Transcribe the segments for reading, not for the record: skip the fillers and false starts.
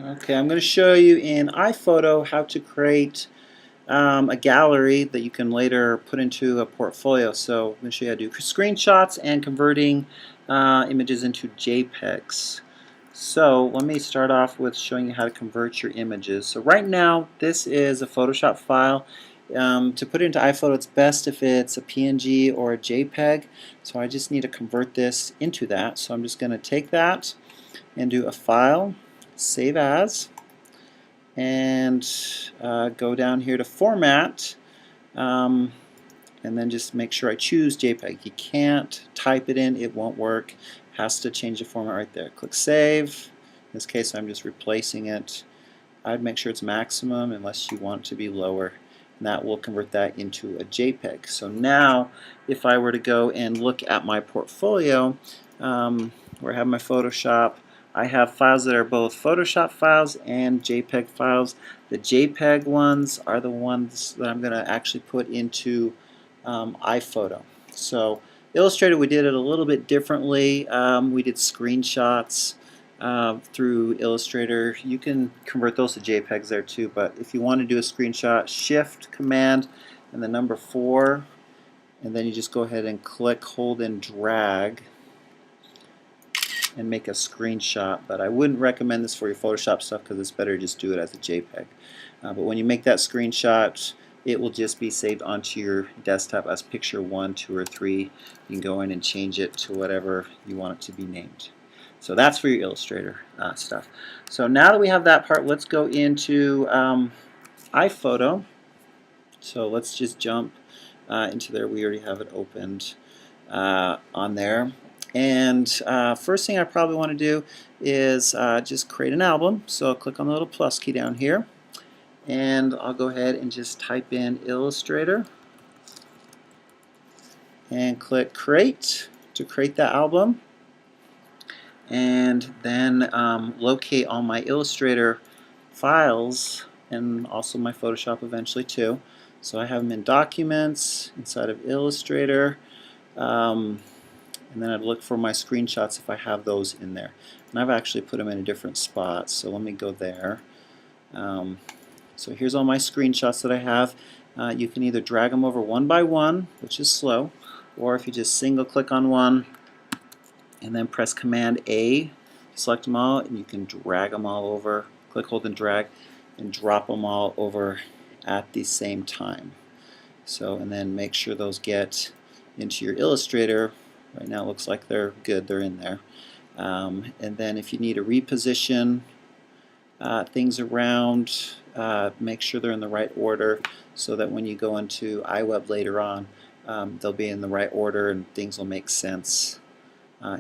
Okay, I'm going to show you in iPhoto how to create a gallery that you can later put into a portfolio. So I'm going to show you how to do screenshots and converting images into JPEGs. So let me start off with showing you how to convert your images. So right now this is a Photoshop file. To put it into iPhoto, it's best if it's a PNG or a JPEG. So I just need to convert this into that. So I'm just going to take that and do a file, save as, and go down here to format, and then just make sure I choose JPEG. You can't type it in, it won't work. Has to change the format right there. Click save. In this case I'm just replacing it. I'd make sure it's maximum unless you want it to be lower. And that will convert that into a JPEG. So now if I were to go and look at my portfolio, where I have my Photoshop, I have files that are both Photoshop files and JPEG files. The JPEG ones are the ones that I'm going to actually put into iPhoto. So Illustrator, we did it a little bit differently. We did screenshots through Illustrator. You can convert those to JPEGs there too, but if you want to do a screenshot, Shift, Command, and the number 4, and then you just go ahead and click, hold, and drag and make a screenshot. But I wouldn't recommend this for your Photoshop stuff because it's better to just do it as a JPEG. But when you make that screenshot, it will just be saved onto your desktop as picture 1, 2, or 3. You can go in and change it to whatever you want it to be named. So that's for your Illustrator stuff. So now that we have that part, let's go into iPhoto. So let's just jump into there. We already have it opened on there. And first thing I probably want to do is just create an album. So I'll click on the little plus key down here, and I'll go ahead and just type in Illustrator and click create to create that album, and then locate all my Illustrator files and also my Photoshop eventually too. So I have them in Documents inside of Illustrator. And then I'd look for my screenshots if I have those in there. And I've actually put them in a different spot, so let me go there. So here's all my screenshots that I have. You can either drag them over one by one, which is slow, or if you just single click on one and then press Command A, select them all, and you can drag them all over, click, hold, and drag, and drop them all over at the same time. So, and then make sure those get into your Illustrator. Right now it looks like they're good, they're in there. And then if you need to reposition things around, make sure they're in the right order so that when you go into iWeb later on, they'll be in the right order and things will make sense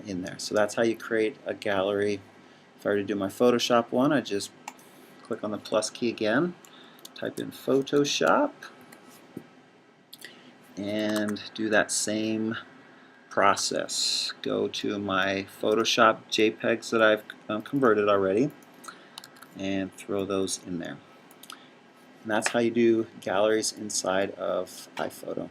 in there. So that's how you create a gallery. If I were to do my Photoshop one, I just click on the plus key again, type in Photoshop, and do that same process. Go to my Photoshop JPEGs that I've converted already and throw those in there. And that's how you do galleries inside of iPhoto.